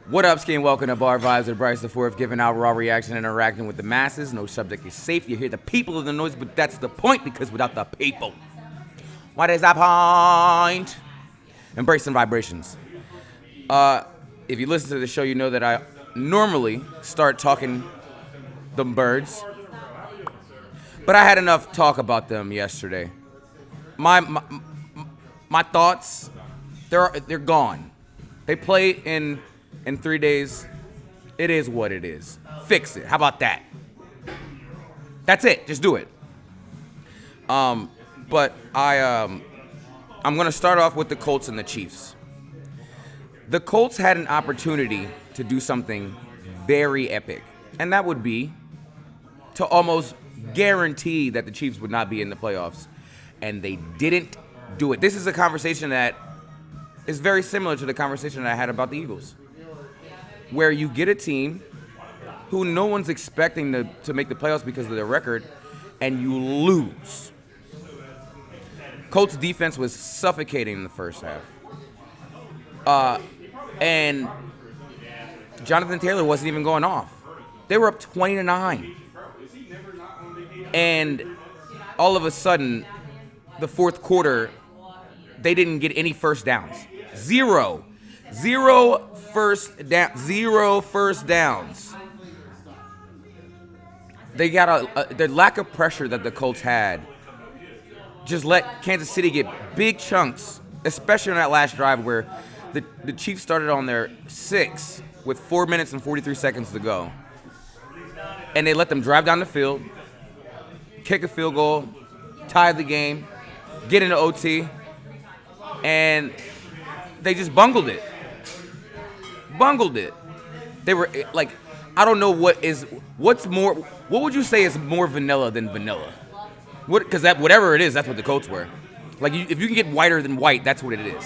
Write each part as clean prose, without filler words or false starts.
What up, Skin? Welcome to Bar Vibes with Bryce the Fourth, giving out raw reaction and interacting with the masses. No subject is safe. You hear the people of the noise, but that's the point, because without the people, what is that point? Embrace some vibrations. If you listen to the show, you know that I normally start talking them birds, but I had enough talk about them yesterday. My thoughts, they're gone. They play in 3 days. It is what it is. Fix it. How about that? That's it. Just do it. But I'm gonna start off with the Colts and the Chiefs. The Colts had an opportunity to do something very epic, and that would be to almost guarantee that the Chiefs would not be in the playoffs, and they didn't do it. This is a conversation that is very similar to the conversation that I had about the Eagles, where you get a team who no one's expecting to make the playoffs because of their record, and you lose. Colts defense was suffocating in the first half. And Jonathan Taylor wasn't even going off. They were up 20-9. And all of a sudden, the fourth quarter, they didn't get any first downs. Zero first downs. They got the lack of pressure that the Colts had just let Kansas City get big chunks, especially on that last drive where the Chiefs started on their 6 with 4 minutes and 43 seconds to go. And they let them drive down the field, kick a field goal, tie the game, get into OT, and they just bungled it. They were like, I don't know what would you say is more vanilla than vanilla? Because whatever it is, that's what the Colts were. Like, if you can get whiter than white, that's what it is.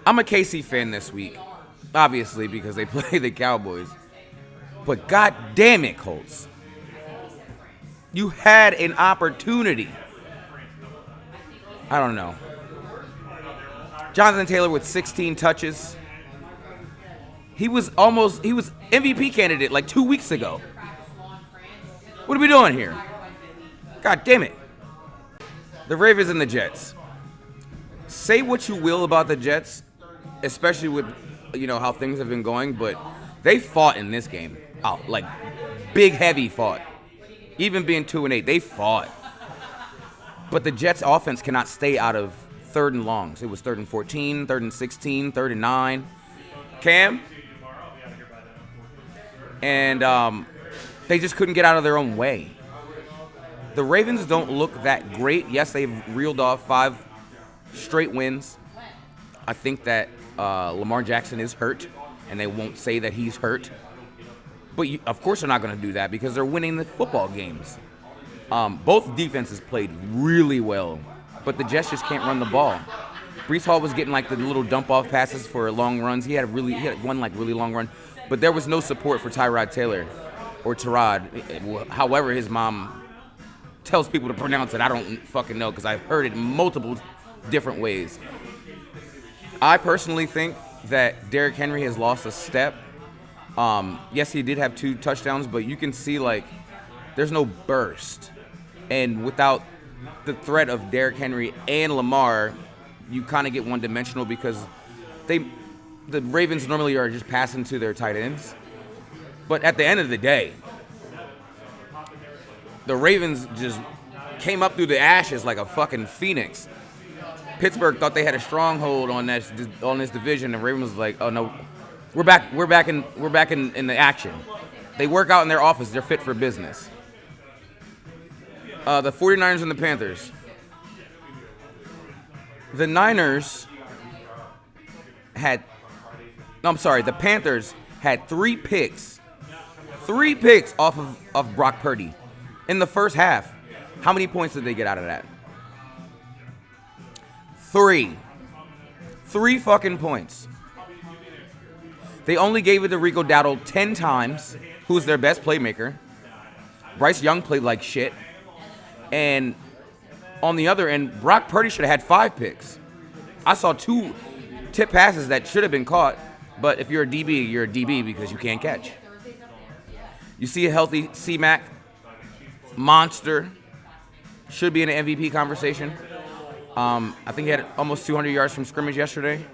I'm a KC fan this week, obviously, because they play the Cowboys. But god damn it, Colts. You had an opportunity. I don't know. Jonathan Taylor with 16 touches. He was MVP candidate like 2 weeks ago. What are we doing here? God damn it. The Ravens and the Jets. Say what you will about the Jets, especially with how things have been going, but they fought in this game. Oh, like big heavy fought. Even being 2-8, they fought. But the Jets offense cannot stay out of third and longs. It was 3rd and 14, 3rd and 16, 3rd and 9. Cam? And they just couldn't get out of their own way. The Ravens don't look that great. Yes, they've reeled off 5 straight wins. I think that Lamar Jackson is hurt, and they won't say that he's hurt. But of course they're not going to do that because they're winning the football games. Both defenses played really well, but the Jets just can't run the ball. Breece Hall was getting like the little dump-off passes for long runs. He had one like really long run, but there was no support for Tyrod Taylor or Tyrod. However his mom tells people to pronounce it, I don't fucking know because I've heard it multiple different ways. I personally think that Derrick Henry has lost a step. Yes, he did have 2 touchdowns, but you can see like there's no burst. And without the threat of Derrick Henry and Lamar, you kind of get one-dimensional because the Ravens normally are just passing to their tight ends. But at the end of the day, the Ravens just came up through the ashes like a fucking phoenix. Pittsburgh thought they had a stronghold on this division, and Ravens was like, "Oh no, we're back in the action." They work out in their office; they're fit for business. The 49ers and the Panthers. The Panthers had 3 picks. 3 picks off of Brock Purdy in the first half. How many points did they get out of that? 3. 3 fucking points. They only gave it to Rico Dowdle 10 times, who's their best playmaker. Bryce Young played like shit. And on the other end, Brock Purdy should have had 5 picks. I saw 2 tip passes that should have been caught. But if you're a DB, you're a DB because you can't catch. You see a healthy C-Mac, monster, should be in an MVP conversation. I think he had almost 200 yards from scrimmage yesterday.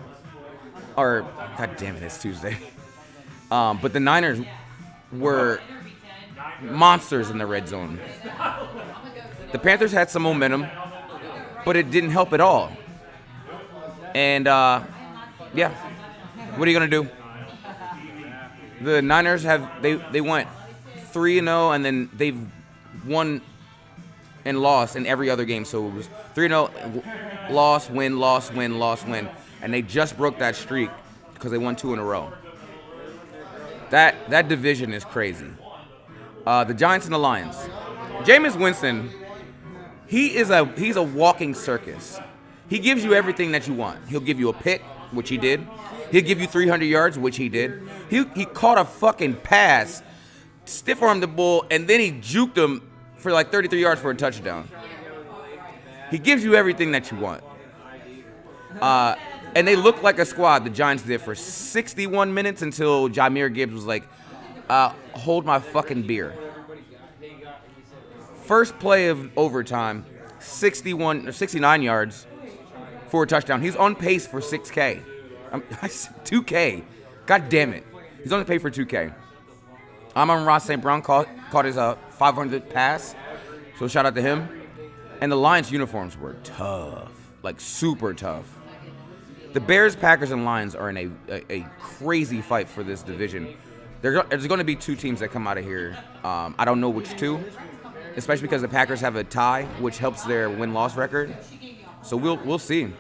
Or, god damn it, it's Tuesday. But the Niners were monsters in the red zone. The Panthers had some momentum, but it didn't help at all. And, yeah, what are you going to do? The Niners they went 3-0, and then they've won and lost in every other game. So it was 3-0, loss, win, loss, win, loss, win. And they just broke that streak because they won 2 in a row. That division is crazy. The Giants and the Lions. Jameis Winston, he's a walking circus. He gives you everything that you want. He'll give you a pick, which he did. He'll give you 300 yards, which he did. He caught a fucking pass, stiff-armed the bull, and then he juked him for like 33 yards for a touchdown. He gives you everything that you want. And they looked like a squad, the Giants did, for 61 minutes until Jahmyr Gibbs was like, hold my fucking beer. First play of overtime, 69 yards for a touchdown. He's on pace for 6K. 2K. God damn it. He's on pace for 2K. Amon-Ra St. Brown caught his 500th pass, so shout out to him. And the Lions uniforms were tough, like super tough. The Bears, Packers, and Lions are in a crazy fight for this division. There's going to be 2 teams that come out of here. I don't know which 2, especially because the Packers have a tie, which helps their win-loss record. So we'll see.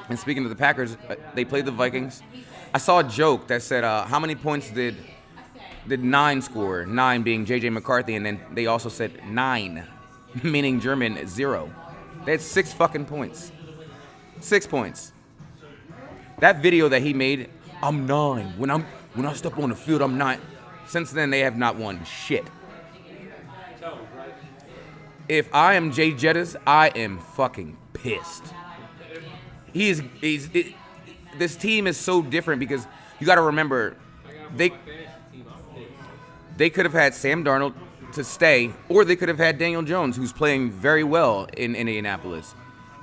And speaking of the Packers, they played the Vikings. I saw a joke that said, how many points did 9 score? 9 being J.J. McCarthy, and then they also said 9, meaning German 0. They had 6 fucking points. 6 points. That video that he made, I'm 9. When I step on the field, I'm 9. Since then, they have not won shit. If I am Jay Jettis, I am fucking pissed. This team is so different because you got to remember, they could have had Sam Darnold to stay, or they could have had Daniel Jones, who's playing very well in Indianapolis.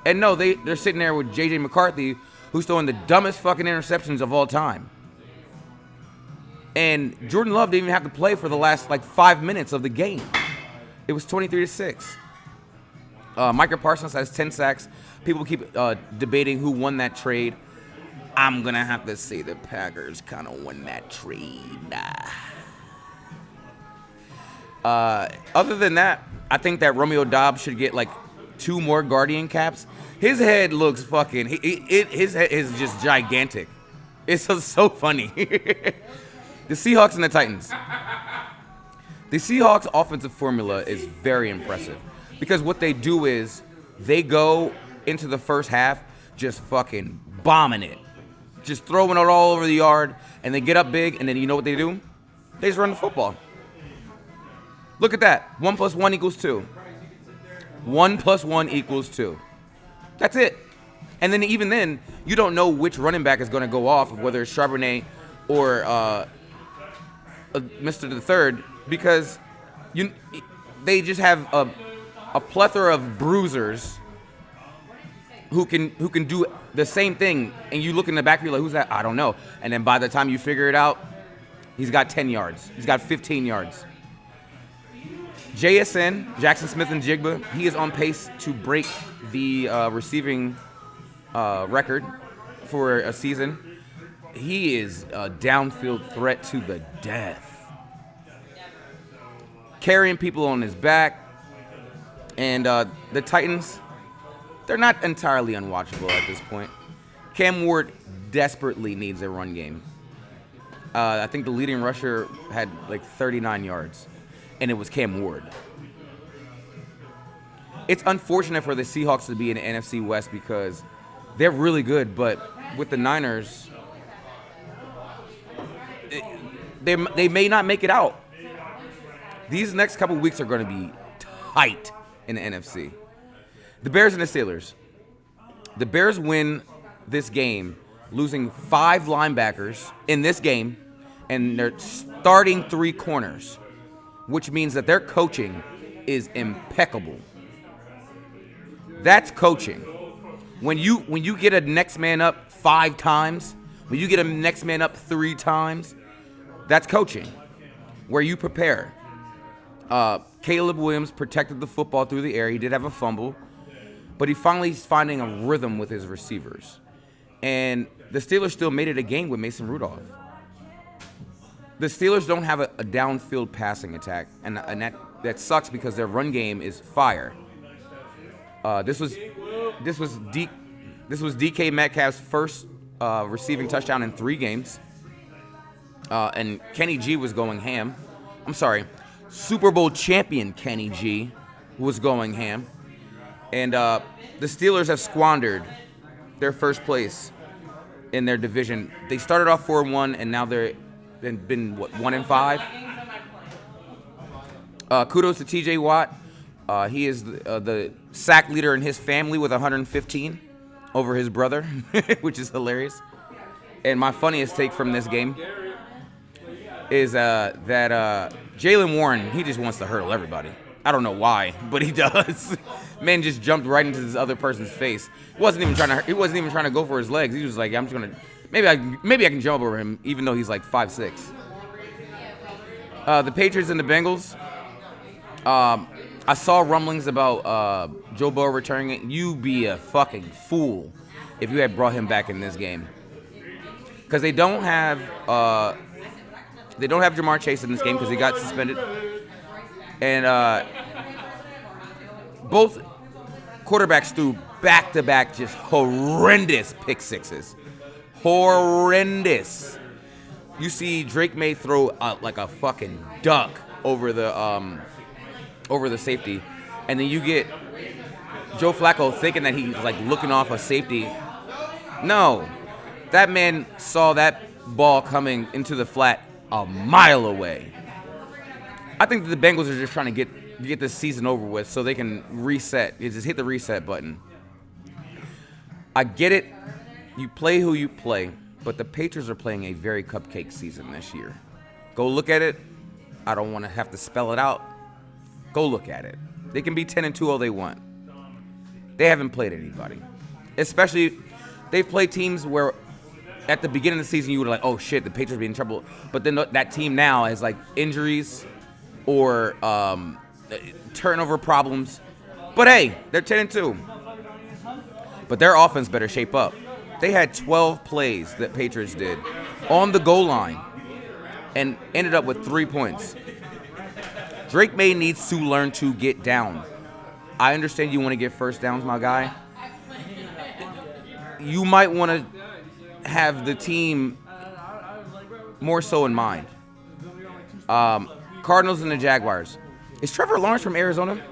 And no, they're sitting there with J.J. McCarthy, who's throwing the dumbest fucking interceptions of all time. And Jordan Love didn't even have to play for the last 5 minutes of the game. It was 23-6. Micah Parsons has 10 sacks. People keep debating who won that trade. I'm going to have to say the Packers kind of won that trade. Other than that, I think that Romeo Doubs should get 2 more Guardian caps. His head looks fucking, his head is just gigantic. It's so funny. The Seahawks and the Titans. The Seahawks offensive formula is very impressive because what they do is they go into the first half just fucking bombing it, just throwing it all over the yard, and they get up big, and then you know what they do? They just run the football. Look at that. 1 + 1 = 2. 1 + 1 = 2. That's it. And then even then, you don't know which running back is going to go off, whether it's Charbonnet or Mr. the Third, because they just have a plethora of bruisers who can do the same thing. And you look in the backfield like, who's that? I don't know. And then by the time you figure it out, he's got 10 yards. He's got 15 yards. JSN, Jackson Smith and Jigba, he is on pace to break the receiving record for a season. He is a downfield threat to the death. Carrying people on his back. And the Titans, they're not entirely unwatchable at this point. Cam Ward desperately needs a run game. I think the leading rusher had 39 yards, and it was Cam Ward. It's unfortunate for the Seahawks to be in the NFC West because they're really good, but with the Niners, they may not make it out. These next couple weeks are going to be tight in the NFC. The Bears and the Steelers. The Bears win this game, losing 5 linebackers in this game, and they're starting 3 corners, which means that their coaching is impeccable. That's coaching. When you get a next man up 5 times, when you get a next man up 3 times, that's coaching, where you prepare. Caleb Williams protected the football through the air. He did have a fumble, but he finally is finding a rhythm with his receivers. And the Steelers still made it a game with Mason Rudolph. The Steelers don't have a downfield passing attack, and that sucks because their run game is fire. This was DK Metcalf's first receiving touchdown in 3 games, and Kenny G was going ham. I'm sorry, Super Bowl champion Kenny G was going ham, and the Steelers have squandered their first place in their division. They started off 4-1, and now they've been 1-5. Kudos to T.J. Watt. He is the sack leader in his family with 115 over his brother, which is hilarious. And my funniest take from this game is that Jaylen Warren, he just wants to hurdle everybody. I don't know why, but he does. Man just jumped right into this other person's face. He wasn't even trying to go for his legs. He was like, I'm just gonna maybe I can jump over him, even though he's like 5'6". The Patriots and the Bengals. I saw rumblings about Joe Burrow returning. You be a fucking fool if you had brought him back in this game, because they don't have Jamar Chase in this game because he got suspended, and both quarterbacks threw back-to-back just horrendous pick sixes. Horrendous. You see Drake May throw like a fucking duck over the safety, and then you get Joe Flacco thinking that he's like looking off a safety. No, that man saw that ball coming into the flat a mile away. I think that the Bengals are just trying to get this season over with so they can reset. You just hit the reset button. I get it. You play who you play, but the Patriots are playing a very cupcake season this year. Go look at it. I don't want to have to spell it out. Go look at it. They can be 10-2 all they want. They haven't played anybody. Especially, they've played teams where at the beginning of the season you would like, oh shit, the Patriots be in trouble. But then that team now has like injuries or turnover problems. But hey, they're 10-2. But their offense better shape up. They had 12 plays that Patriots did on the goal line and ended up with 3 points. Drake May needs to learn to get down. I understand you want to get first downs, my guy. You might want to have the team more so in mind. Cardinals and the Jaguars. Is Trevor Lawrence from Arizona?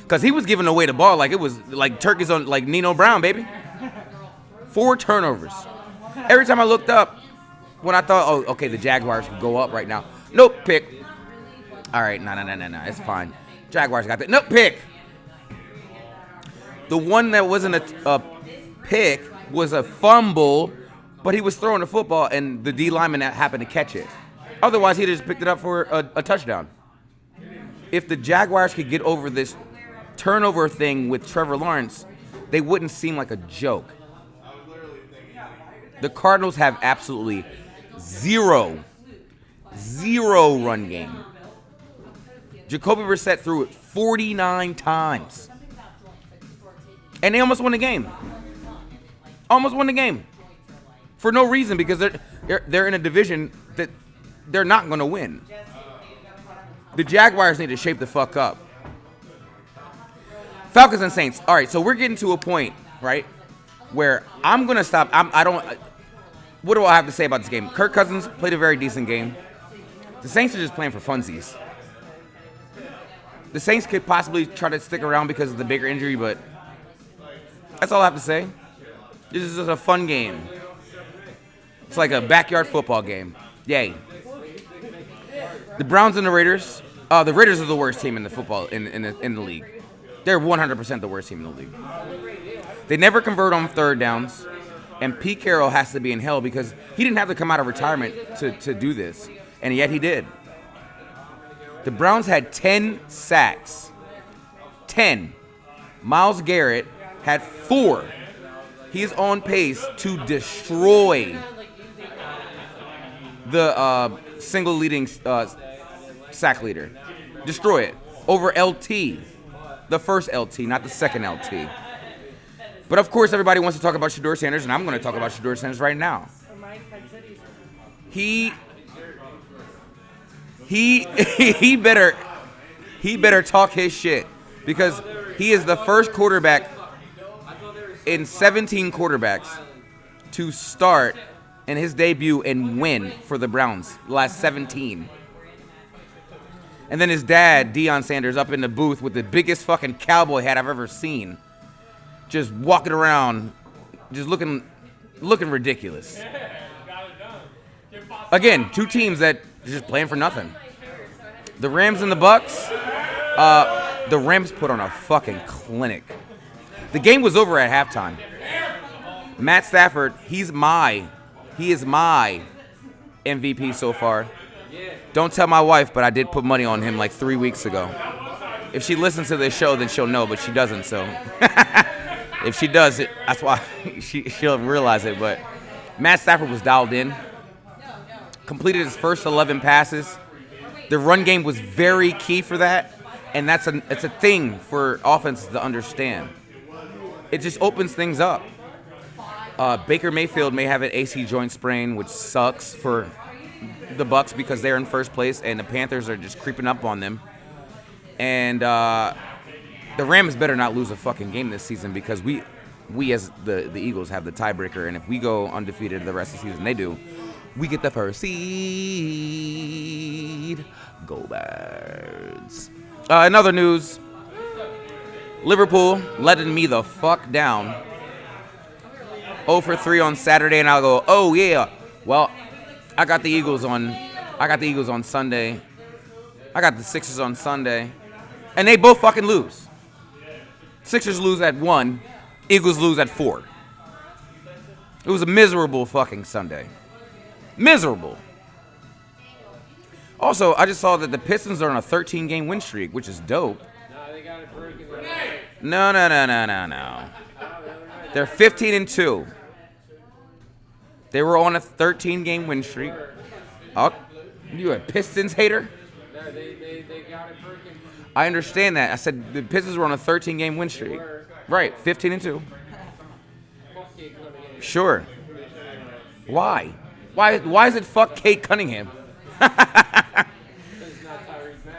Because he was giving away the ball like it was like turkeys on like Nino Brown, baby. 4 turnovers. Every time I looked up, when I thought, oh, okay, the Jaguars could go up right now. Nope, pick. All right, no, it's fine. Jaguars got that. Nope, pick. The one that wasn't a pick was a fumble, but he was throwing the football, and the D lineman happened to catch it. Otherwise, he'd just picked it up for a touchdown. If the Jaguars could get over this turnover thing with Trevor Lawrence, they wouldn't seem like a joke. The Cardinals have absolutely zero run game. Jacoby Brissett threw it 49 times. And they almost won the game. Almost won the game. For no reason, because they're in a division that they're not going to win. The Jaguars need to shape the fuck up. Falcons and Saints. All right, so we're getting to a point, right, where I'm going to stop. What do I have to say about this game? Kirk Cousins played a very decent game. The Saints are just playing for funsies. The Saints could possibly try to stick around because of the bigger injury, but that's all I have to say. This is just a fun game. It's like a backyard football game. Yay. The Browns and the Raiders. The Raiders are the worst team in the football in the league. They're 100% the worst team in the league. They never convert on third downs. And Pete Carroll has to be in hell because he didn't have to come out of retirement to do this. And yet he did. The Browns had 10 sacks. 10. Myles Garrett had 4. He is on pace to destroy the single leading sack leader. Destroy it. Over LT. The first LT, not the second LT. But of course, everybody wants to talk about Shedeur Sanders, and I'm going to talk about Shedeur Sanders right now. He better talk his shit because he is the first quarterback in 17 quarterbacks to start in his debut and win for the Browns last 17. And then his dad, Deion Sanders, up in the booth with the biggest fucking cowboy hat I've ever seen. Just walking around, just looking ridiculous. Again, 2 teams that are just playing for nothing. The Rams and the Bucks. The Rams put on a fucking clinic. The game was over at halftime. Matt Stafford, he is my MVP so far. Don't tell my wife, but I did put money on him like 3 weeks ago. If she listens to this show, then she'll know, but she doesn't, so. If she does, that's why she'll realize it. But Matt Stafford was dialed in. Completed his first 11 passes. The run game was very key for that, and it's a thing for offenses to understand. It just opens things up. Baker Mayfield may have an AC joint sprain, which sucks for the Bucks because they're in first place, and the Panthers are just creeping up on them. And the Rams better not lose a fucking game this season because we as the Eagles have the tiebreaker, and if we go undefeated the rest of the season, they do. We get the first seed. Go Birds. In other news, Liverpool letting me the fuck down. 0 for 3 on Saturday, and I'll go, oh yeah. Well, I got the Eagles on Sunday. I got the Sixers on Sunday. And they both fucking lose. Sixers lose at 1. Eagles lose at 4. It was a miserable fucking Sunday. Miserable. Also, I just saw that the Pistons are on a 13-game win streak, which is dope. No, they got it broken. No. They're 15-2. They were on a 13-game win streak. Oh, you a Pistons hater? No, they got it broken. I understand that. I said the Pistons were on a 13-game win streak. Right, 15-2. Sure. Why? Why is it fuck Kate Cunningham?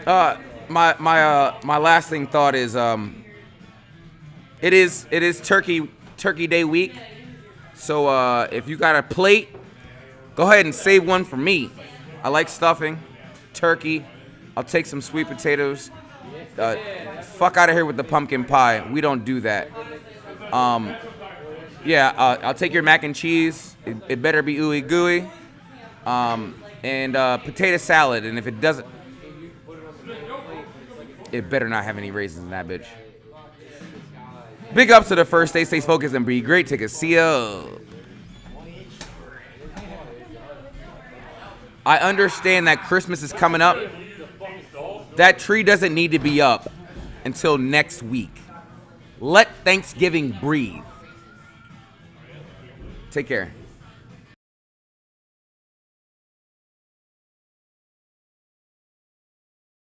My last thought is it is Turkey Day week. So if you got a plate, go ahead and save one for me. I like stuffing, turkey. I'll take some sweet potatoes. Fuck out of here with the pumpkin pie. We don't do that. I'll take your mac and cheese. It better be ooey gooey. And potato salad. And if it doesn't, it better not have any raisins in that bitch. Big ups to the first day. Stay focused and be great. Take a see ya. I understand that Christmas is coming up. That tree doesn't need to be up until next week. Let Thanksgiving breathe. Take care.